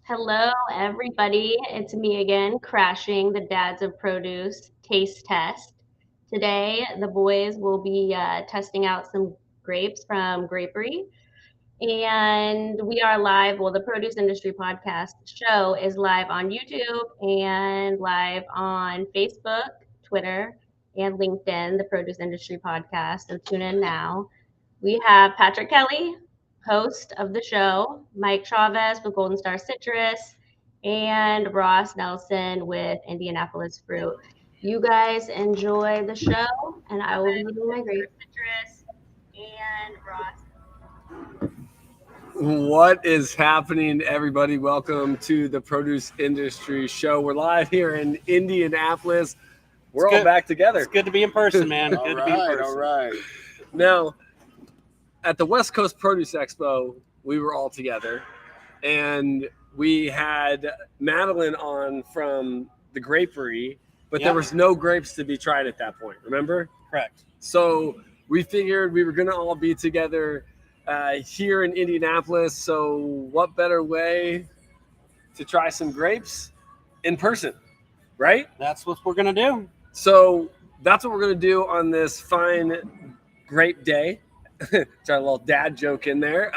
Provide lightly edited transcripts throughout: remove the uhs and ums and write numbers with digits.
Hello, everybody. It's me again, crashing the Dads of Produce taste test. Today, the boys will be testing out some grapes from Grapery. And we are live. Well, the Produce Industry Podcast show is live on YouTube and live on Facebook, Twitter, and LinkedIn, the Produce Industry Podcast. So tune in now. We have Patrick Kelly, host of the show, Mike Chavez with Golden Star Citrus, and Ross Nelson with Indianapolis Fruit. You guys enjoy the show, and I will be eating my grape. Citrus and Ross. What is happening, everybody? Welcome to the Produce Industry Show. We're live here in Indianapolis. We're all back together. It's good to be in person, man. Good to be in person. All right. Now, at the West Coast Produce Expo, we were all together, and we had Madeline on from the Grapery, but there was no grapes to be tried at that point, remember? Correct. So we figured we were going to all be together here in Indianapolis. So what better way to try some grapes in person, right? That's what we're going to do. So that's what we're going to do on this fine grape day. Try a little dad joke in there.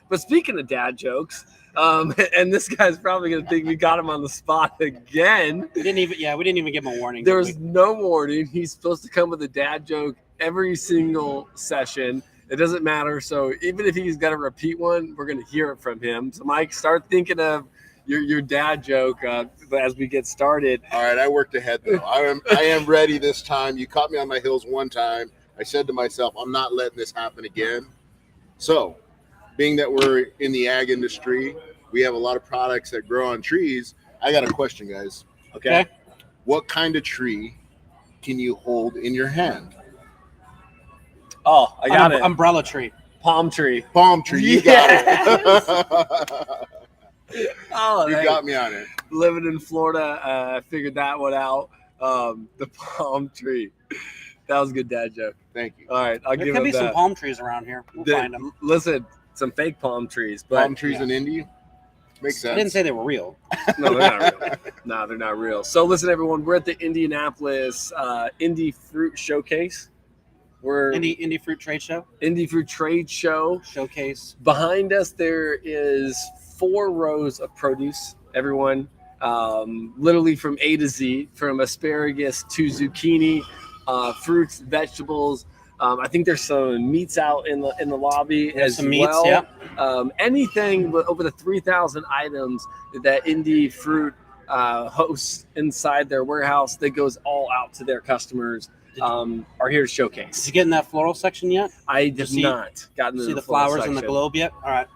But speaking of dad jokes, and this guy's probably going to think we got him on the spot again. We didn't even give him a warning. There was no warning. He's supposed to come with a dad joke every single session. It doesn't matter. So even if he's got to repeat one, we're going to hear it from him. So Mike, start thinking of your dad joke as we get started. All right, I worked ahead though. I am ready this time. You caught me on my heels one time. I said to myself, I'm not letting this happen again. So, being that we're in the ag industry, we have a lot of products that grow on trees. I got a question, guys. Okay. What kind of tree can you hold in your hand? Oh, I got it. Umbrella tree. Palm tree. Palm tree. You got it. Oh, you got me on it. Living in Florida, I figured that one out. The palm tree. That was a good dad joke. Thank you. All right, I'll give There him could be that. some palm trees around here. We'll find them. Listen, some fake palm trees, but Palm trees in Indy? Makes sense. I didn't say they were real. no, they're not real. No, they're not real. So listen, everyone, we're at the Indianapolis Indy Fruit Showcase. We're Indy Fruit Trade Show. Indy Fruit Trade Show. Showcase. Behind us, there is 4 rows of produce, everyone. Literally from A to Z, from asparagus to zucchini, fruits, vegetables. I think there's some meats out in the lobby as some meats, well. yeah. Anything with over the 3,000 items that Indy Fruit hosts inside their warehouse that goes all out to their customers are here to showcase. Did you get in that floral section yet? I did not gotten See to the floral flowers and the section. globe yet? All right.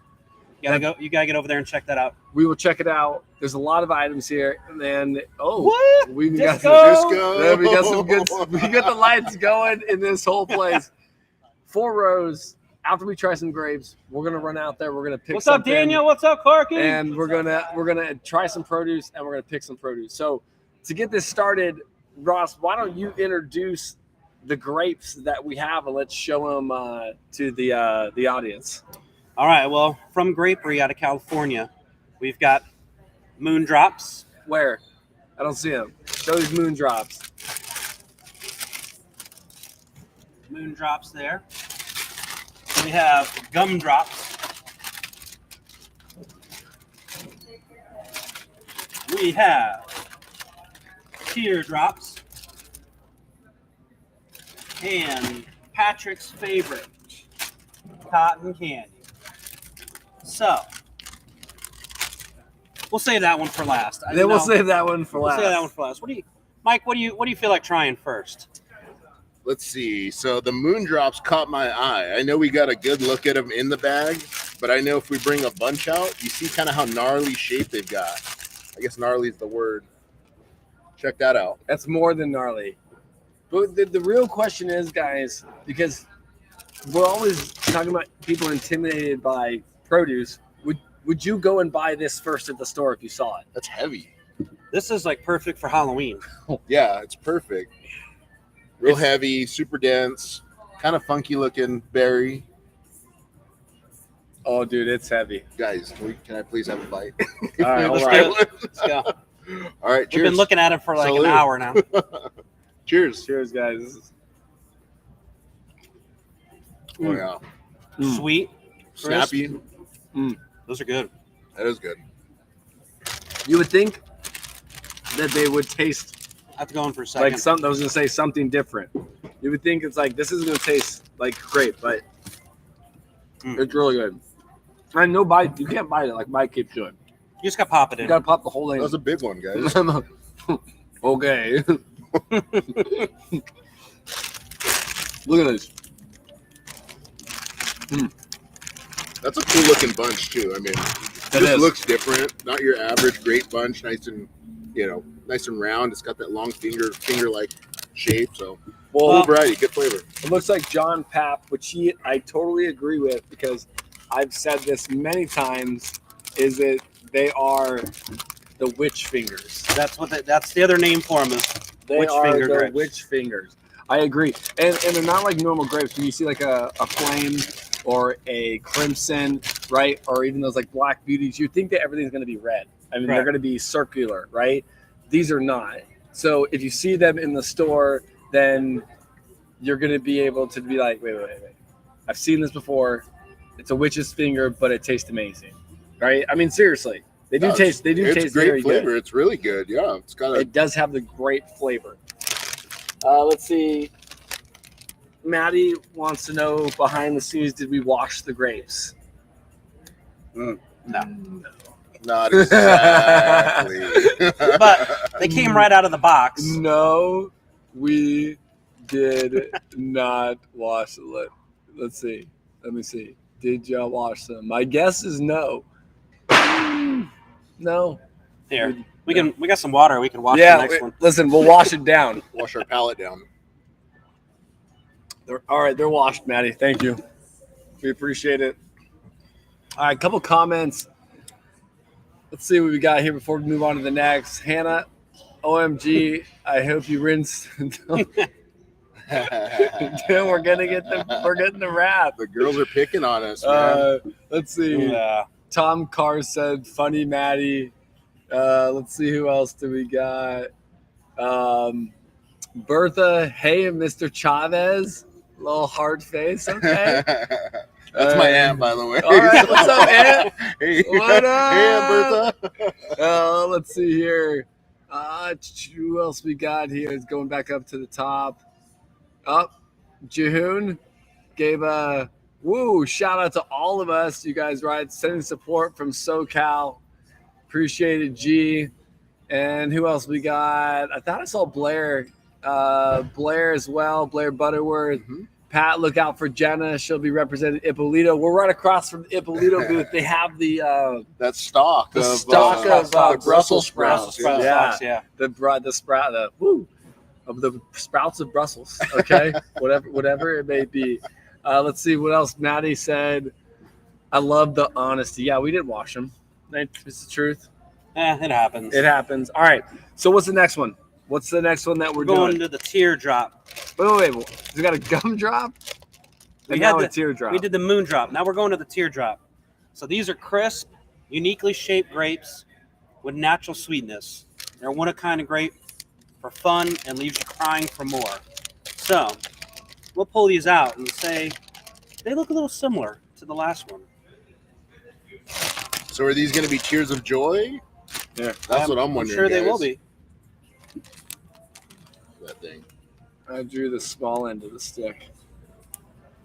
You gotta get over there and check that out. We will check it out. There's a lot of items here, and then What? we got Disco. yeah, we got some good. We got the lights going in this whole place. 4 rows. After we try some grapes, we're gonna run out there. We're gonna pick. What's up, something, Daniel? What's up, Clarky? And we're gonna try some produce, and we're gonna pick some produce. So to get this started, Ross, why don't you introduce the grapes that we have, and let's show them to the audience. All right. Well, from Grapery out of California, we've got Moondrops. Where? I don't see them. Show these moondrops. Moondrops there. We have Gumdrops. We have Teardrops. And Patrick's favorite, Cotton Candy. So, we'll save that one for last. We'll save that one for last. We'll save that one for last. Mike, what do you feel like trying first? Let's see. So the Moondrops caught my eye. I know we got a good look at them in the bag, but I know if we bring a bunch out, you see kind of how gnarly shape they've got. I guess gnarly is the word. Check that out. That's more than gnarly. But the real question is, guys, because we're always talking about people intimidated by produce. Would you go and buy this first at the store if you saw it? That's heavy. This is like perfect for Halloween. Yeah, it's perfect. Real heavy, super dense, kind of funky looking berry. Oh, dude, it's heavy. Guys, can I please have a bite? All right, Let's all go. right. Let's go. All right, We've cheers. been looking at it for like Salute. an hour now. Cheers. Cheers, guys. Oh yeah, Mm. Sweet, snappy. those are good. That is good. You would think that they would taste I have to go in for a second. like something. I was gonna say something different. You would think it's like this is gonna taste like grape, but it's really good. And no bite. You can't bite it like Mike keeps doing. You just got to pop it You in. gotta pop the whole That thing. was a big one, guys. Okay. Look at this. That's a cool looking bunch too. I mean, It this is. looks different. Not your average grape bunch. Nice and nice and round. It's got that long finger like shape. So Well, cool variety, good flavor. it looks like John Papp, which I totally agree with because I've said this many times, is that they are the witch fingers. That's that's the other name for them. Is They Witch are finger the grapes. witch fingers. I agree. And they're not like normal grapes. When you see like a flame or a crimson, right? Or even those like black beauties, you think that everything's going to be red. I mean, Right. they're going to be circular, right? These are not. So if you see them in the store, then you're going to be able to be like, wait. I've seen this before. It's a witch's finger, but it tastes amazing, right? I mean, seriously. They do taste. They do It's taste great very flavor. good. It's really good. Yeah, it's got a It does have the great flavor. Let's see. Maddie wants to know behind the scenes, did we wash the grapes? no, not exactly. but they came right out of the box. No, we did not wash it. Let's see. Let me see. Did y'all wash them? My guess is no. No. Here, we got some water. We can wash the Yeah, next one. listen, we'll wash it down. Wash our palate down. All right, they're washed, Maddie. Thank you. We appreciate it. All right, a couple comments. Let's see what we got here before we move on to the next. Hannah, OMG, I hope you rinse. Dude, we're getting the wrap. The girls are picking on us, man. Let's see. Yeah. Tom Carr said, "Funny Maddie." Let's see who else do we got. Bertha, hey, Mr. Chavez, little hard face. Okay. That's my aunt, by the way. All right, what's up, Aunt? Hey, What up? Hey, Aunt Bertha. Let's see here. Who else we got here? It's going back up to the top. Up, Jehoon gave a woo shout out to all of us. You guys, right? Sending support from SoCal. Appreciate it, G. And who else we got? I thought I saw Blair. Blair as well. Blair Butterworth. Mm-hmm. Pat, look out for Jenna. She'll be representing Ippolito. We're right across from the Ippolito booth. They have the That stalk The of stalk of, the Brussels Brussels sprouts. sprouts. Sprouts, Yeah. yeah. the sprout of the sprouts of Brussels. Okay, whatever it may be. Let's see what else Maddie said. I love the honesty. Yeah, we did wash them. It's the truth. It happens. It happens. All right. So what's the next one? What's the next one that we're We're going doing? to the teardrop. Wait. We got a gumdrop. We And had now the- a teardrop. We did the moon drop. Now we're going to the teardrop. So these are crisp, uniquely shaped grapes with natural sweetness. They're one of a kind of grape for fun and leaves you crying for more. So we'll pull these out and say they look a little similar to the last one. So are these going to be tears of joy? Yeah. That's what I'm wondering. Sure, they guys. will be. That thing. I drew the small end of the stick.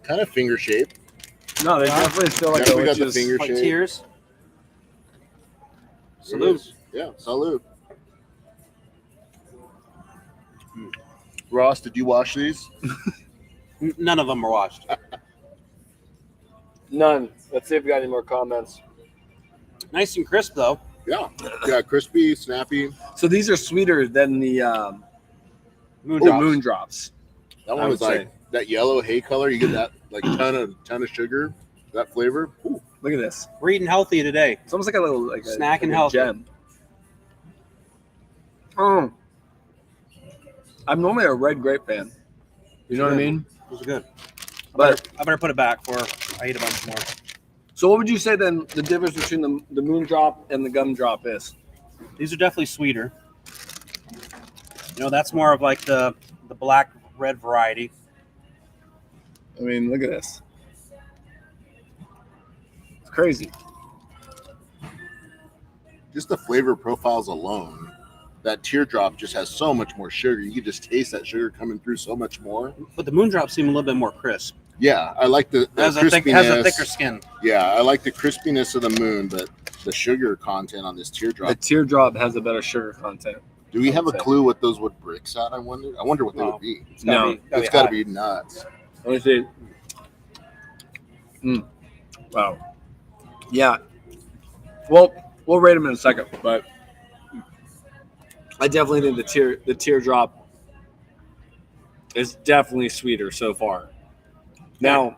Kind of finger shaped. No, they definitely feel like Definitely a got the witch's. finger Like shape. tears. There it Salute. is. Yeah, salute. Ross, did you wash these? None of them are washed. None. Let's see if we got any more comments. Nice and crisp though. Yeah. Yeah, crispy, snappy. So these are sweeter than the Moon drops. moon drops. That I one would was like say. that yellow hay color. You get that like ton of sugar. That flavor. Ooh. Look at this. We're eating healthy today. It's almost like a little like a, Snack and like a healthy. gem. I'm normally a red grape fan. You know what I mean? Those are good. But I better put it back before I eat a bunch more. So what would you say then the difference between the Moondrop and the Gumdrop is? These are definitely sweeter. You know, that's more of like the black red variety. I mean, look at this. It's crazy. Just the flavor profiles alone, that teardrop just has so much more sugar. You can just taste that sugar coming through so much more. But the Moondrops seem a little bit more crisp. Yeah, I like the Has a crispiness. thicker skin. Yeah, I like the crispiness of the Moon, but the sugar content on this The teardrop. teardrop has a better sugar content. Do we have a clue what those would bricks at? I wonder what they would be. It's gotta No, be, It's got to hot. be nuts. Let me see. Wow. Yeah. Well, we'll rate them in a second, but I definitely think the teardrop is definitely sweeter so far. Now,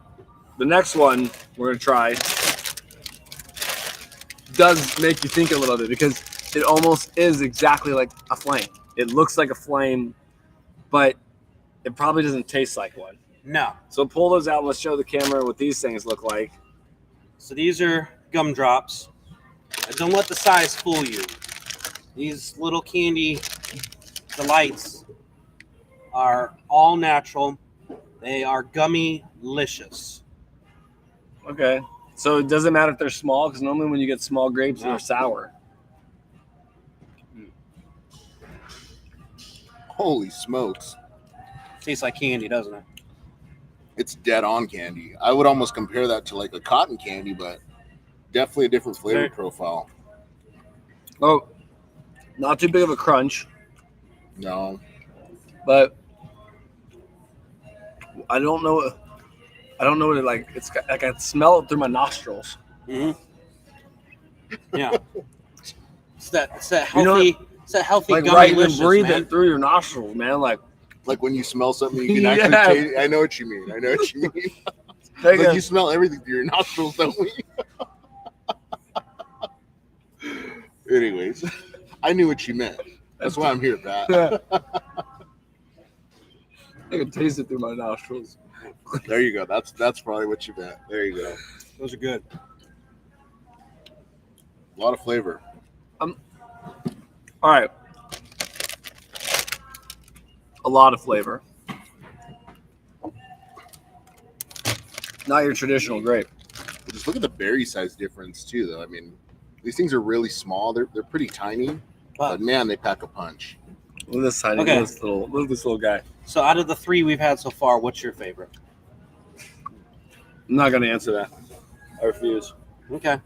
the next one we're gonna try does make you think a little bit because it almost is exactly like a flame. It looks like a flame, but it probably doesn't taste like one. No. So pull those out. Let's show the camera what these things look like. So these are gumdrops. And don't let the size fool you. These little candy delights are all natural. They are gummy-licious. Okay. So it doesn't matter if they're small because normally when you get small grapes, they're sour. Holy smokes. Tastes like candy, doesn't it? It's dead on candy. I would almost compare that to like a cotton candy, but definitely a different flavor Very- profile. Oh, not too big of a crunch, No. but I don't know. I don't know what it like. It's I can smell it through my nostrils. Mm-hmm. Yeah. It's that healthy, You know, it's that healthy Like gummy right, you licious, breathe man. it through your nostrils, man. Like Like when you smell something, you can actually Yeah. taste. I know what you mean. take Like a- you smell everything through your nostrils, don't we? Anyways, I knew what you meant. That's why I'm here, Pat. I can taste it through my nostrils. There you go. That's probably what you meant. There you go. Those are good. A lot of flavor. All right, a lot of flavor. Not your traditional grape. Just look at the berry size difference too, though. I mean, these things are really small. They're pretty tiny, but man, they pack a punch. Look at this tiny. Okay. Look at this little guy. So out of the 3 we've had so far, what's your favorite? I'm not gonna answer that. I refuse. Okay.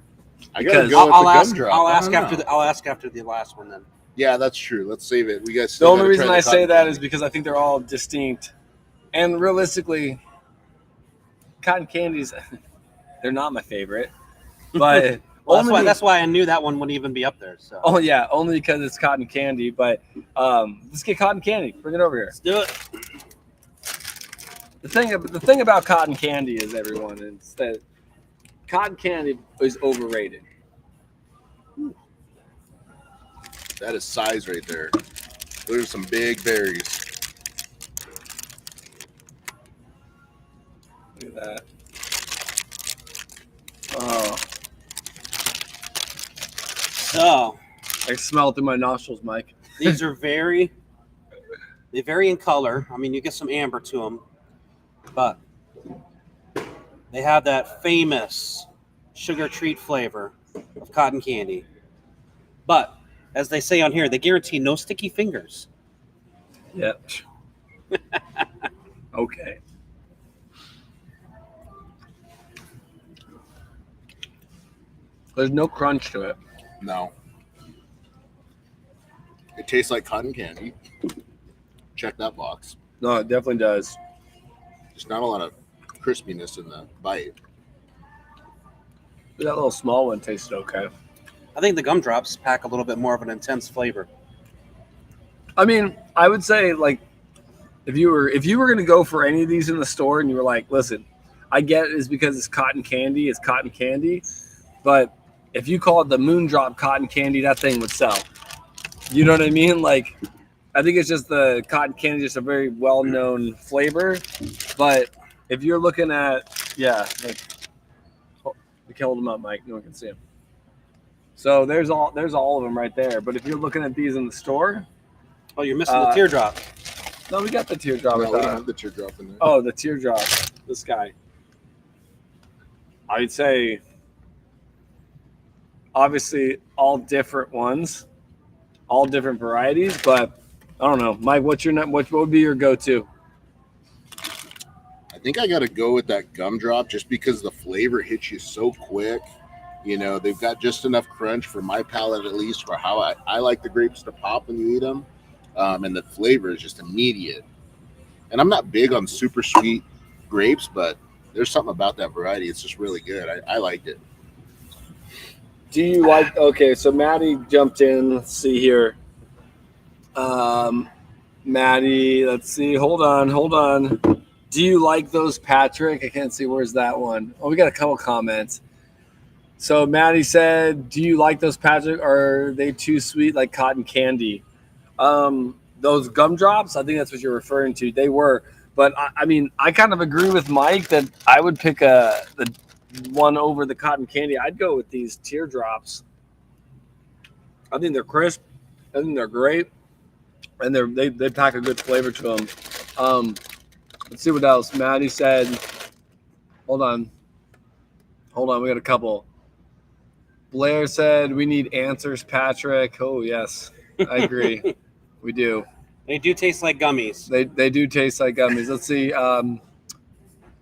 I gotta Because go with I'll the ask. gumdrop. I'll I ask don't after. know. I'll ask after the last one then. Yeah, that's true. Let's save it. We guys. The only reason I say that is because I think they're all distinct, and realistically, cotton candies, they're not my favorite. But Well, only that's why I knew that one wouldn't even be up there. So oh yeah, only because it's cotton candy. But let's get cotton candy. Bring it over here. let's do it. The thing about cotton candy is everyone is that cotton candy is overrated. That is size right there. Those are some big berries. Look at that. Oh, So I smell it through my nostrils, Mike. these are they vary in color. I mean, you get some amber to them, but they have that famous sugar treat flavor of cotton candy. But as they say on here, they guarantee no sticky fingers. Yep. Okay. There's no crunch to it. No. It tastes like cotton candy. Check that box. No, it definitely does. Just not a lot of crispiness in the bite. That little small one tasted okay. I think the gumdrops pack a little bit more of an intense flavor. I mean, I would say like if you were gonna go for any of these in the store and you were like, listen, I get it is because it's cotton candy, but if you call it the Moondrop cotton candy, that thing would sell. You know what I mean? Like, I think it's just the cotton candy, just a very well-known flavor. But if you're looking at, yeah, like, You can hold them up, Mike. No one can see them. So there's all of them right there. But if you're looking at these in the store, Oh, you're missing the teardrop. no, we got the teardrop. No, we don't have the teardrop in there. Oh, the teardrop. This guy. I'd say, obviously, all different ones, all different varieties. But I don't know, Mike. What would be your go-to? I think I got to go with that gumdrop just because the flavor hits you so quick. You know, they've got just enough crunch for my palate, at least for how I like the grapes to pop when you eat them. And the flavor is just immediate. And I'm not big on super sweet grapes, but there's something about that variety. It's just really good. I liked it. Do you like? Okay, so Maddie jumped in. Let's see here. Maddie, let's see. Hold on. Do you like those, Patrick? I can't see. Where's that one? Oh, we got a couple comments. So Maddie said, "Do you like those, Patrick? Or are they too sweet, like cotton candy?" Those gumdrops, I think that's what you're referring to. They were, but I mean, I kind of agree with Mike that I would pick the one over the cotton candy. I'd go with these teardrops. I think they're crisp. I think they're great, and they pack a good flavor to them. Let's see what else. Maddie said, hold on. We got a couple. Blair said, we need answers, Patrick. Oh, yes. I agree. We do. They do taste like gummies. They do taste like gummies. Let's see.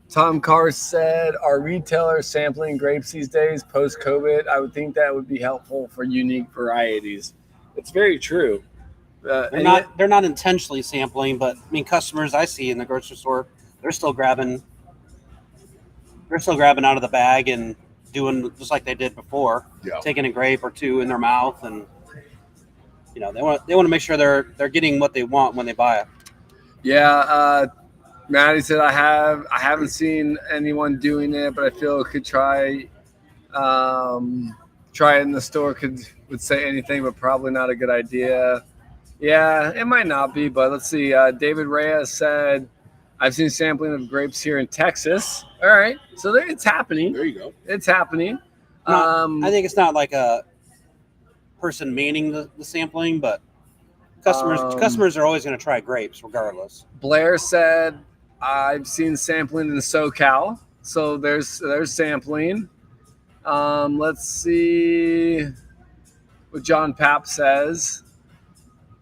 Tom Carr said, are retailers sampling grapes these days post-COVID? I would think that would be helpful for unique varieties. It's very true. They're not intentionally sampling, but I mean, customers I see in the grocery store, they're still grabbing out of the bag and doing just like they did before, taking a grape or two in their mouth, and you know they want to make sure they're getting what they want when they buy it. Yeah, Maddie said I haven't seen anyone doing it, but I feel it could try it in the store. Would say anything, but probably not a good idea. Yeah, it might not be, but let's see. David Reyes said, I've seen sampling of grapes here in Texas. All right, so it's happening. There you go. It's happening. I think it's not like a person manning the sampling, but customers are always going to try grapes regardless. Blair said, I've seen sampling in SoCal, so there's sampling. Let's see what John Papp says.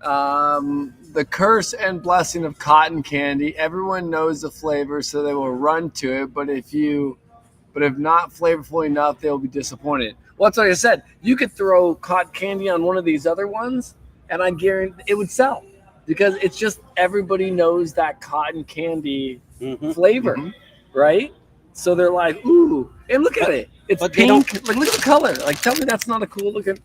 The curse and blessing of cotton candy. Everyone knows the flavor, so they will run to it. But if not flavorful enough, they'll be disappointed. Well, that's like I said. You could throw cotton candy on one of these other ones, and I guarantee it would sell because it's just everybody knows that cotton candy flavor, right? So they're like, ooh, and look at it. It's pink. Like, look at the color. Like, tell me that's not a cool looking.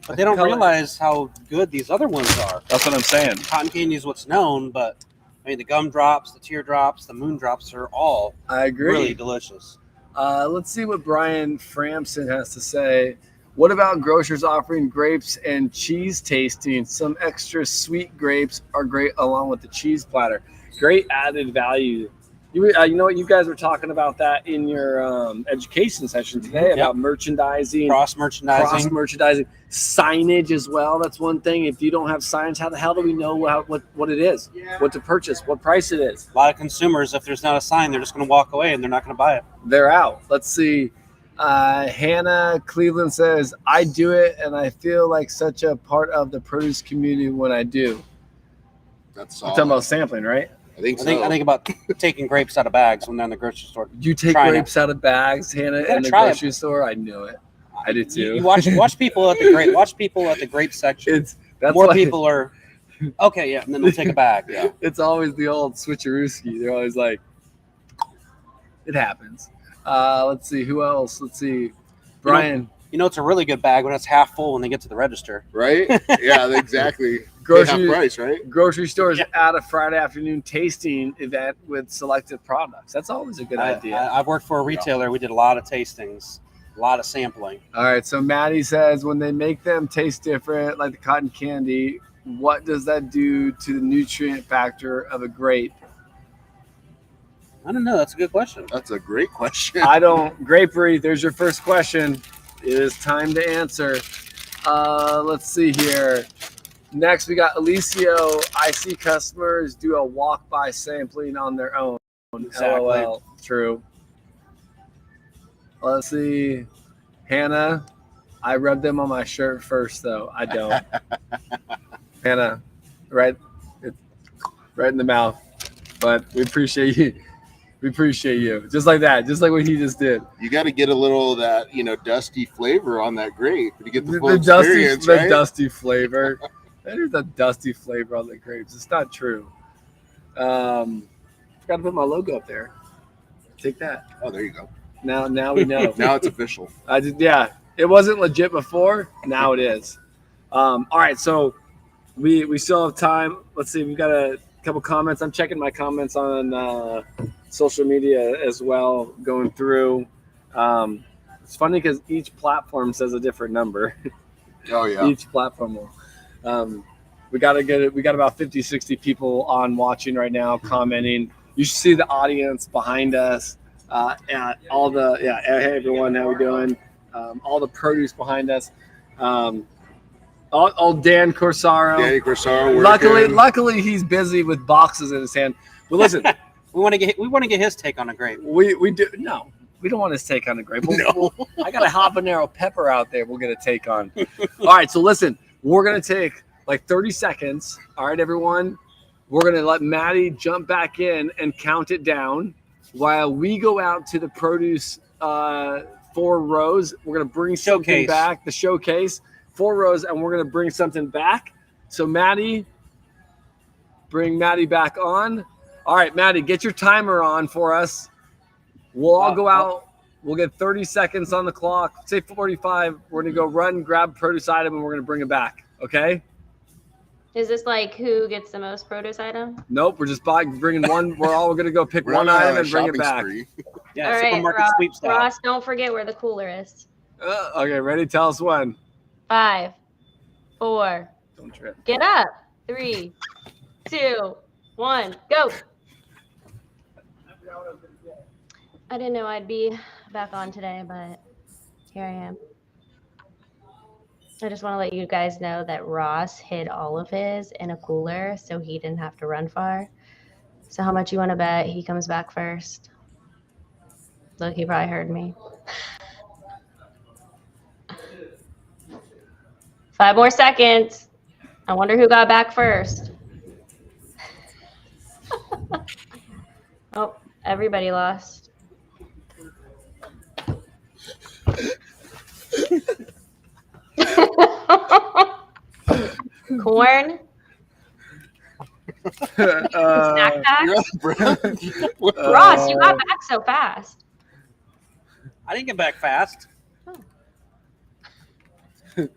But they don't realize how good these other ones are. That's what I'm saying. Cotton candy is what's known, but I mean the gumdrops, the teardrops, the moondrops are all really delicious. Let's see what Brian Framson has to say. What about grocers offering grapes and cheese tasting? Some extra sweet grapes are great along with the cheese platter. Great added value. You know what? You guys were talking about that in your education session today about merchandising, cross merchandising, signage as well. That's one thing. If you don't have signs, how the hell do we know what it is, what to purchase, what price it is? A lot of consumers, if there's not a sign, they're just going to walk away and they're not going to buy it. They're out. Let's see. Hannah Cleveland says, I do it, and I feel like such a part of the produce community when I do. That's all. You're talking about sampling, right? I think about taking grapes out of bags when they're in the grocery store. You take grapes out of bags, Hannah, in the grocery store? I knew it. I did too. You watch people at the grape section. People are okay, yeah, and then they'll take a bag. Yeah. It's always the old switcherooski. They're always like, it happens. Let's see who else. Let's see, Brian. You know it's a really good bag when it's half full when they get to the register. Right? Yeah, exactly. Grocery price, right? Grocery stores at a Friday afternoon tasting event with selected products. That's always a good idea. I've worked for a retailer. We did a lot of tastings, a lot of sampling. All right. So Maddie says when they make them taste different, like the cotton candy, what does that do to the nutrient factor of a grape? I don't know. That's a good question. That's a great question. I don't. Grapery, there's your first question. It is time to answer. Let's see here. Next, we got Alicio. I see customers do a walk-by sampling on their own. Exactly. LOL. True. Let's see. Hannah, I rub them on my shirt first, though. I don't. Hannah, right in the mouth. But we appreciate you. We appreciate you. Just like that. Just like what he just did. You got to get a little of that, dusty flavor on that grape to get the full experience, The right? dusty flavor. There's a dusty flavor on the grapes. It's not true. Forgot to put my logo up there. Take that. Oh, there you go. Now we know. Now it's official. Yeah. It wasn't legit before. Now it is. All right. So we still have time. Let's see. We've got a couple comments. I'm checking my comments on social media as well, going through. It's funny because each platform says a different number. Oh, yeah. Each platform will. We got about 50, 60 people on watching right now, commenting. You should see the audience behind us. And all the hey everyone, how we doing? All the produce behind us. All Dan Corsaro. Danny Corsaro. Luckily he's busy with boxes in his hand. But listen, we want to get his take on a grape. we don't want his take on a grape. I got a habanero pepper out there. We'll get a take on. All right, so listen, we're gonna take like 30 seconds. All right, everyone. We're gonna let Maddie jump back in and count it down while we go out to the produce 4 rows. We're gonna bring something back, the showcase, 4 rows, and we're gonna bring something back. So Maddie, bring Maddie back on. All right, Maddie, get your timer on for us. We'll all go out. We'll get 30 seconds on the clock. Say 45. We're going to go run, grab produce item, and we're going to bring it back. Okay? Is this like who gets the most produce item? Nope. We're just bringing one. We're all going to go pick one item and bring it back. Yeah, all right, supermarket sweep style. Ross, don't forget where the cooler is. Okay, ready? Tell us when. 5, 4. Don't trip. Get up. 3, 2, 1, go. I didn't know I'd be back on today, but here I am. I just want to let you guys know that Ross hid all of his in a cooler so he didn't have to run far. So how much you want to bet he comes back first? Look, he probably heard me. 5 more seconds. I wonder who got back first. Oh, everybody lost. Corn. Snack pack. Ross, you got back so fast. I didn't get back fast. Oh.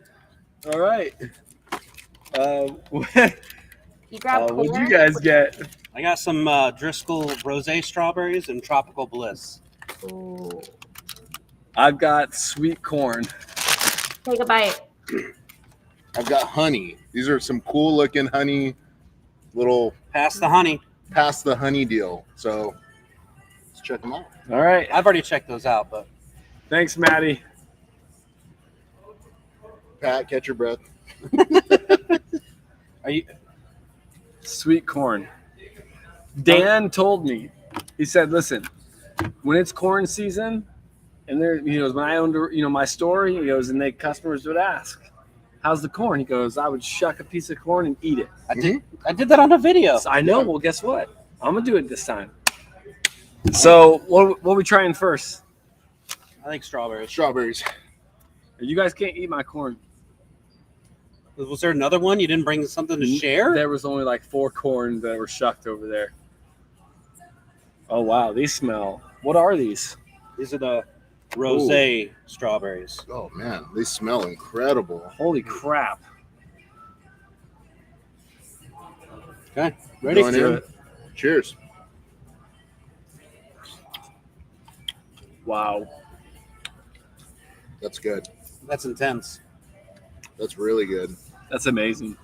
All right. You grabbed corn. What'd you guys get? I got some Driscoll Rosé strawberries and Tropical Bliss. Ooh. I've got sweet corn. Take a bite. I've got honey. These are some cool looking honey, little Pass the honey. deal. So let's check them out. All right. I've already checked those out, but Thanks, Maddie. Pat, catch your breath. are you? Sweet corn. Dan told me, he said, listen, when it's corn season, and there, when I owned, my store, he goes, and customers would ask, how's the corn? He goes, I would shuck a piece of corn and eat it. I did that on a video. So I know. Well, guess what? I'm gonna do it this time. So what are we trying first? I think strawberries. Strawberries. You guys can't eat my corn. Was there another one? You didn't bring something to share? There was only like 4 corn that were shucked over there. Oh wow, these smell. What are these? These are the rosé strawberries. Oh man, they smell incredible. Holy crap! Okay, ready? Going in. Cheers. Wow, That's good. That's intense. That's really good. that's amazing.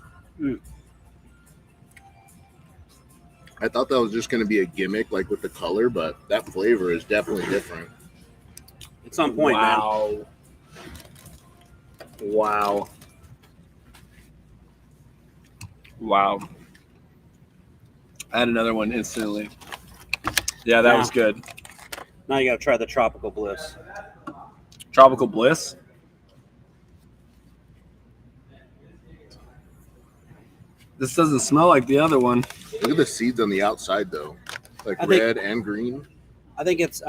I thought that was just going to be a gimmick, like with the color, but that flavor is definitely different. It's on point, Wow. Wow. Wow. I had another one instantly. Yeah, that Yeah. was good. man. Now you got to try the Tropical Bliss. Tropical Bliss. This doesn't smell like the other one. Look at the seeds on the outside, though, like I think- red and green. I think it's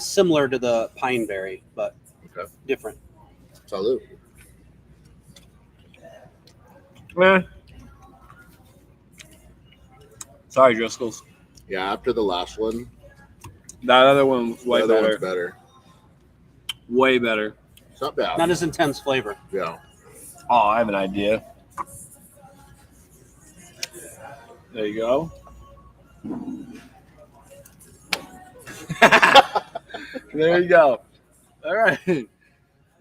similar to the Pine Berry, but Okay. different. Salud. Eh. Sorry, Driscoll's. Yeah, after the last one, That other one was way the other better. one's better. Way better. It's not bad. Not as intense flavor. Yeah. Oh, I have an idea. There you go. There you go. All right.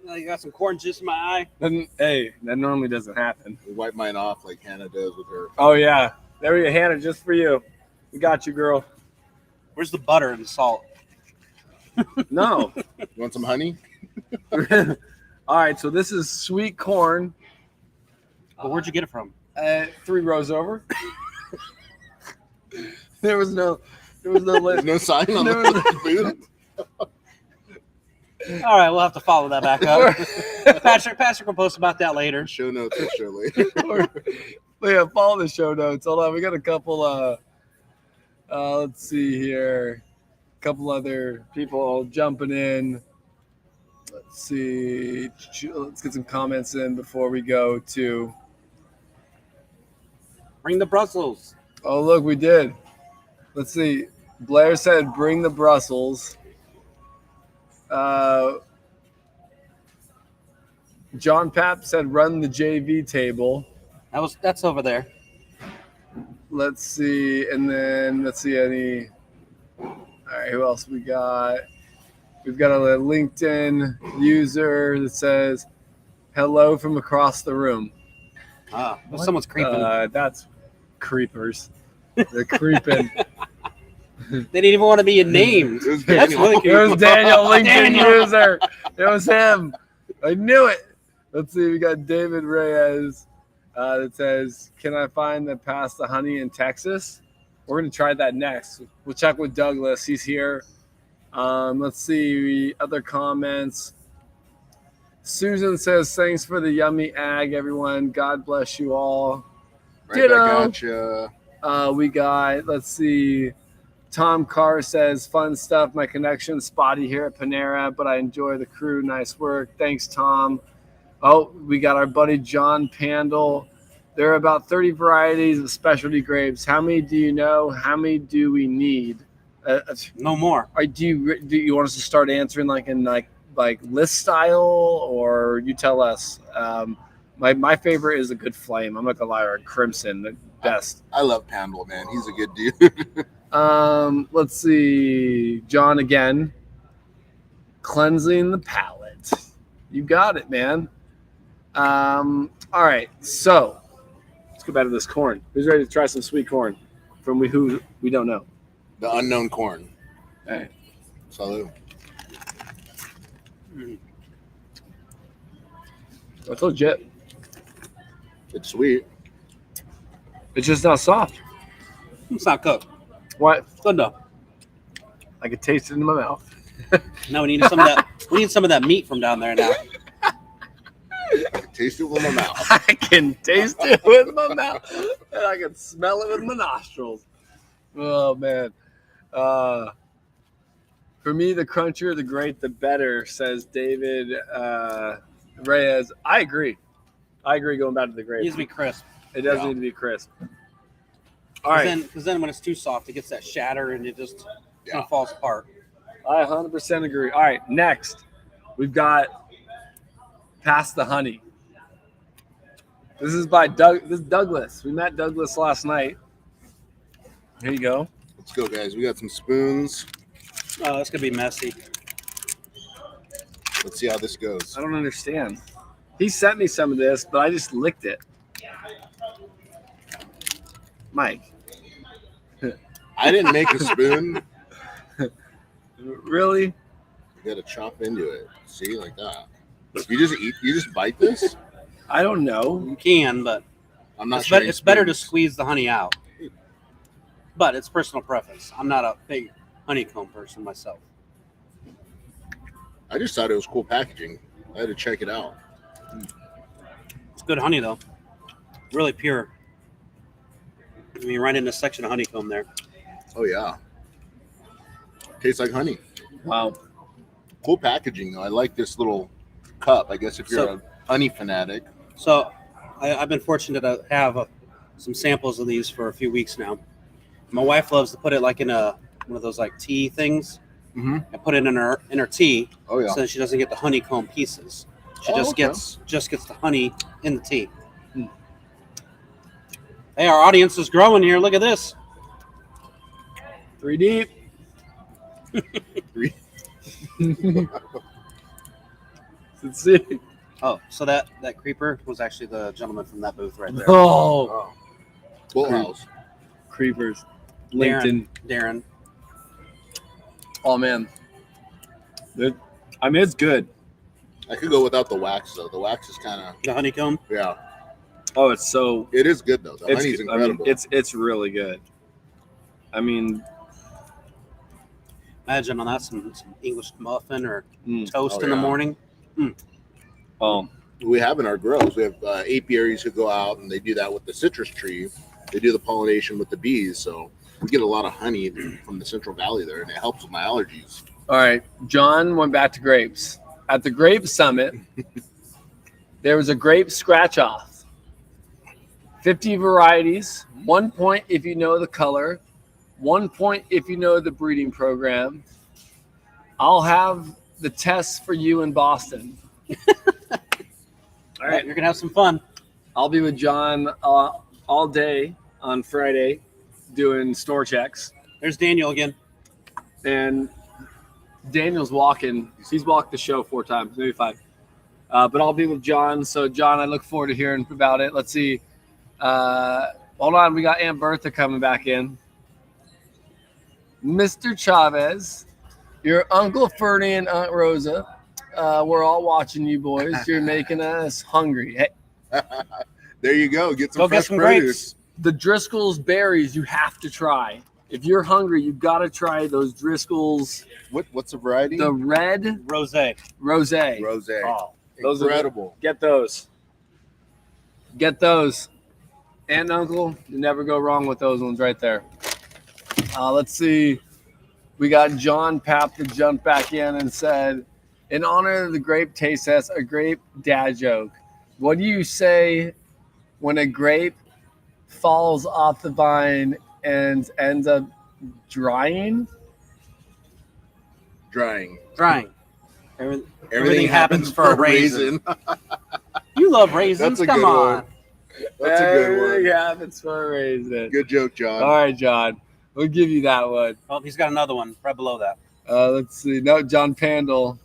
Now you got some corn juice in my eye. Then, hey, that normally doesn't happen. We wipe mine off like Hannah does with her. Oh, yeah. There you go, Hannah, just for you. We got you, girl. Where's the butter and the salt? No. You want some honey? All right, so this is sweet corn. But where'd you get it from? 3 rows over. There was no There's list. no sign on There the food. All right, we'll have to follow that back up. Patrick will post about that later. Show notes for sure later. Yeah, follow the show notes. Hold on, we got a couple. Let's see here, a couple other people jumping in. Let's see. Let's get some comments in before we go to. Bring the Brussels. Oh, look, we did. Let's see. Blair said, "Bring the Brussels." John Papp said, "Run the JV table." That's over there. Let's see, and then let's see any. All right, who else we got? We've got a LinkedIn user that says, "Hello from across the room." Someone's creeping. That's creepers. They're creeping. They didn't even want to be named. It was That's Daniel. really It cute. was Daniel, LinkedIn Daniel. user. It was him. I knew it. Let's see. We got David Reyes that says, "Can I find the pasta honey in Texas?" We're gonna try that next. We'll check with Douglas. He's here. Let's see other comments. Susan says, "Thanks for the yummy ag, everyone. God bless you all." Right Ditto. back at ya. We got, let's see, Tom Carr says, "Fun stuff. My connection spotty here at Panera, but I enjoy the crew. Nice work. Thanks, Tom." Oh, we got our buddy John Pandel. There are about 30 varieties of specialty grapes. How many do you know? How many do we need? No more. Do you want us to start answering like in like list style, or you tell us? My favorite is a good flame. I'm not gonna lie, or a crimson, the best. I love Pandel, man. He's a good dude. Let's see, John again. Cleansing the palate. You got it, man. All right, so let's go back to this corn. Who's ready to try some sweet corn from who we don't know? The unknown corn. Hey. Salud. That's legit. It's sweet. It's just not soft. It's not cooked. What? It's good though. I could taste it in my mouth. Now we need some of that. We need some of that meat from down there now. I can taste it with my mouth. I can taste it with my mouth, and I can smell it with my nostrils. Oh man! For me, the crunchier, the great, the better, says David Reyes. I agree. Going back to the It grape. needs to be crisp. It does Yeah. need to be crisp. All right. Because then when it's too soft, it gets that shatter and it just kind of falls apart. I 100% agree. All right, next we've got Past the Honey. This is by Douglas. We met Douglas last night. Here you go. Let's go, guys. We got some spoons. Oh, this could be messy. Let's see how this goes. I don't understand. He sent me some of this, but I just licked it. Mike. I didn't make a spoon. Really? You got to chop into it. See, like that. You just eat. You just bite this. I don't know. You can, but I'm not it's, sure. it's better to squeeze the honey out. But it's personal preference. I'm not a big honeycomb person myself. I just thought it was cool packaging. I had to check it out. It's good honey, though. Really pure. I mean, right in the section of honeycomb there. Oh yeah. Tastes like honey. Wow. Cool packaging though. I like this little cup. I guess if you're a honey fanatic. So I've been fortunate to have some samples of these for a few weeks now. My wife loves to put it like in one of those like tea things. Mm-hmm. And put it in her tea. Oh yeah. So that she doesn't get the honeycomb pieces. She gets the honey in the tea. Hey, our audience is growing here. Look at this. 3 deep. Let's see. Oh, so that creeper was actually the gentleman from that booth right there. Oh, Full house. creepers. LinkedIn. Darren. Oh man. I mean, it's good. I could go without the wax though. The wax is kind of The honeycomb. yeah. Oh, it's so. It is good though. The It's, honey's I mean, incredible. it's really good. I mean, Imagine on that some English muffin or mm, toast Oh, in the yeah. morning. We have in our grows. We have apiaries who go out and they do that with the citrus tree. They do the pollination with the bees, so we get a lot of honey from the Central Valley there, and it helps with my allergies. all right. John went back to grapes. At the Grape Summit, there was a grape scratch off. 50 varieties. 1 point if you know the color. 1 point if you know the breeding program. I'll have the tests for you in Boston. All right, you're gonna have some fun. I'll be with John all day on Friday doing store checks. There's Daniel again. And Daniel's walking. He's walked the show 4 times, maybe 5. But I'll be with John. So, John, I look forward to hearing about it. Let's see. Hold on. We got Aunt Bertha coming back in. Mr. Chavez, your Uncle Fernie and Aunt Rosa. We're all watching you boys. You're making us hungry. Hey, There you go. Get some Go get fresh some produce. the Driscoll's berries you have to try. If you're hungry, you've got to try those Driscoll's. What's the variety? The red Rosé. rosé. Rosé. Oh, those are Incredible. Get those. Get those. Aunt and Uncle, you never go wrong with those ones right there. Let's see. We got John Papp that jumped back in and said, in honor of the grape taste test, a grape dad joke. What do you say when a grape falls off the vine and ends up drying? Drying. Drying. Everything happens for a raisin. You love raisins. That's a Come good on. one. That's a good one. Yeah, that's for a raisin. Good joke, John. All right, John. We'll give you that one. Oh, he's got another one right below that. Let's see. No, John Pandel.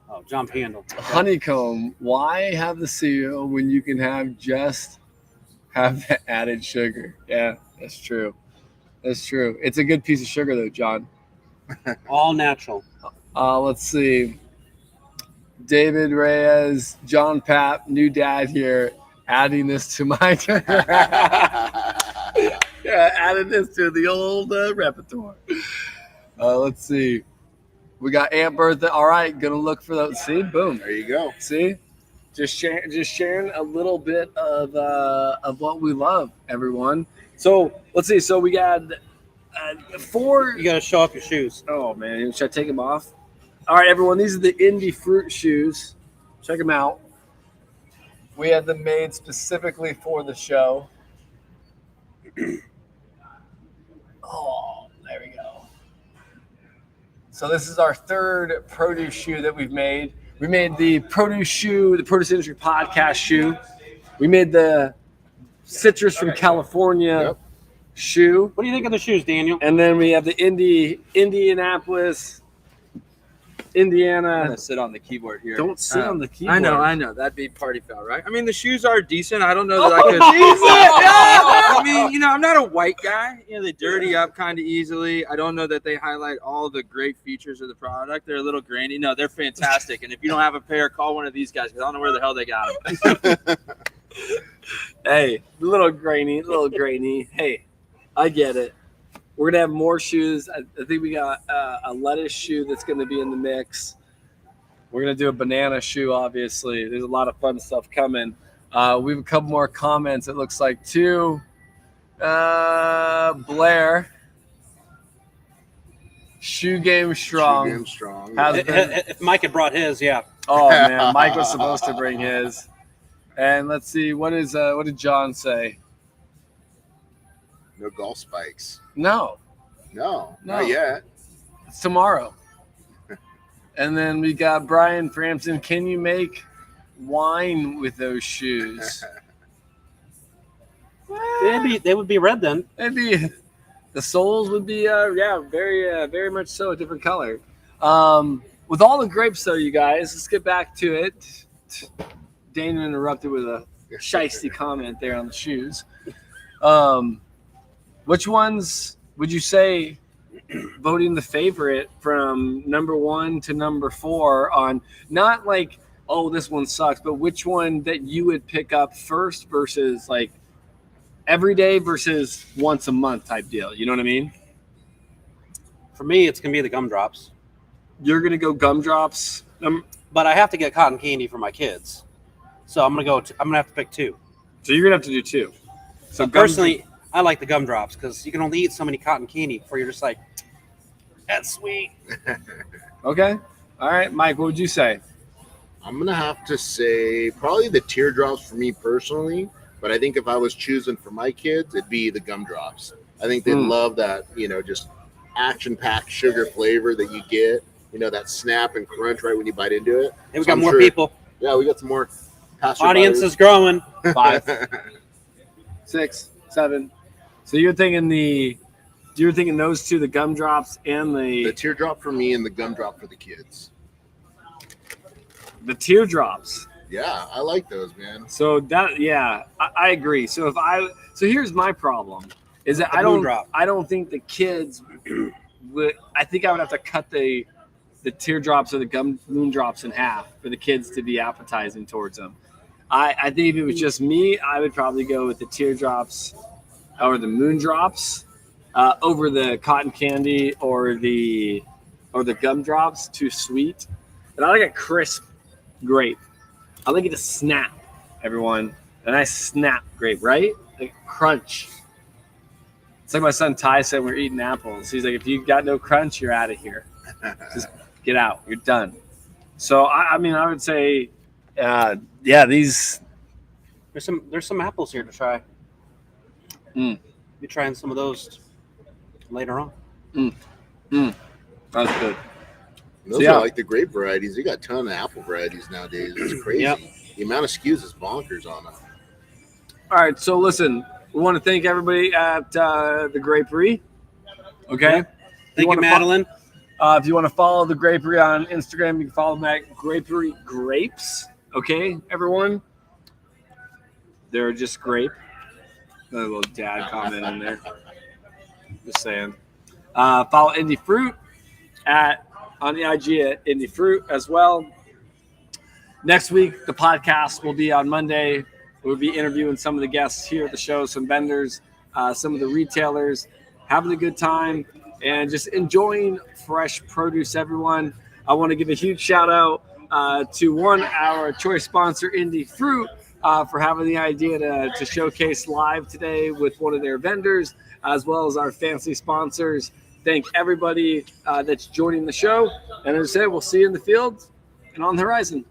Oh, John Pandel. Honeycomb. Why have the cereal when you can have the added sugar? Yeah, that's true. That's true. It's a good piece of sugar, though, John. All natural. Let's see. David Reyes, John Papp, new dad here, adding this to my yeah, added this to the old repertoire. Let's see. We got Aunt Bertha. All right, gonna look for those. See, boom. There you go. See, just sharing a little bit of what we love, everyone. So let's see. So we got 4. You got to show off your shoes. Oh man, should I take them off? All right, everyone. These are the Indy Fruit shoes. Check them out. We had them made specifically for the show. Oh, there we go. So this is our 3rd produce shoe that we've made. We made the produce shoe, the produce industry podcast shoe. We made the citrus from California shoe. What do you think of the shoes, Daniel? And then we have the Indianapolis I'm Indiana. gonna sit on the keyboard here. Don't sit on the keyboard. I know. That'd be party foul, right? I mean, the shoes are decent. I don't know that I could. I mean, I'm not a white guy. They dirty up kind of easily. I don't know that they highlight all the great features of the product. They're a little grainy. No, they're fantastic. And if you don't have a pair, call one of these guys because I don't know where the hell they got them. Hey, a little grainy. Hey, I get it. We're gonna have more shoes. I think we got a lettuce shoe that's gonna be in the mix. We're gonna do a banana shoe. Obviously, there's a lot of fun stuff coming. We have a couple more comments. It looks like two. Blair, shoe game strong. Shoe game strong. If Mike had brought his, yeah. Oh man, Mike was supposed to bring his. And let's see, what did John say? No golf spikes. No, No, not yet. it's tomorrow. And then we got Brian Frampton. Can you make wine with those shoes? They would be red then. Maybe the soles would be very much so a different color. With all the grapes though, you guys, let's get back to it. Dana interrupted with a shiesty comment there on the shoes. Which ones would you say voting the favorite from number 1 to number 4 on not like, oh, this one sucks, but which one that you would pick up first versus like every day versus once a month type deal? You know what I mean? For me, it's gonna be the gumdrops. You're going to go gumdrops. But I have to get cotton candy for my kids, so I'm gonna have to pick 2. So you're going to have to do 2. So Personally, I like the gumdrops because you can only eat so many cotton candy before you're just like, that's sweet. Okay. All right. Mike, what would you say? I'm gonna have to say probably the teardrops for me personally, but I think if I was choosing for my kids, it'd be the gumdrops. I think they'd love that, just action-packed sugar flavor that you get. That snap and crunch right when you bite into it. And we got more people. Yeah, we got some more. Audience is growing. 5, 6, 7. So you're thinking those two, the gumdrops and The teardrop for me and the gumdrop for the kids. the teardrops. Yeah, I like those, man. So I agree. So here's my problem is that I don't think the kids would. I think I would have to cut the teardrops or the moondrops in half for the kids to be appetizing towards them. I think if it was just me, I would probably go with the teardrops or the moondrops over the cotton candy or the gumdrops. Too sweet. And I like a crisp grape. I like it to snap, everyone. A nice snap grape, right? Like crunch. It's like my son Ty said when we were eating apples. He's like, if you got no crunch, you're out of here. Just get out. You're done. So I would say, these. There's some apples here to try. Be trying some of those later on. That's good. Those are like the grape varieties. You got a ton of apple varieties nowadays. It's crazy. Yep. The amount of SKUs is bonkers on them. All right. So listen, we want to thank everybody at the Grapery. Okay. Thank you, Madeline. If you want to follow the Grapery on Instagram, you can follow them at Grapery Grapes. Okay, everyone. They're just grape. Another little dad comment in there. Just saying. Follow Indy Fruit on the IG at Indy Fruit as well. Next week, the podcast will be on Monday. We'll be interviewing some of the guests here at the show, some vendors, some of the retailers, having a good time, and just enjoying fresh produce, everyone. I want to give a huge shout out to our choice sponsor, Indy Fruit, for having the idea to showcase live today with one of their vendors, as well as our fancy sponsors. Thank everybody that's joining the show. And as I said, we'll see you in the field and on the horizon.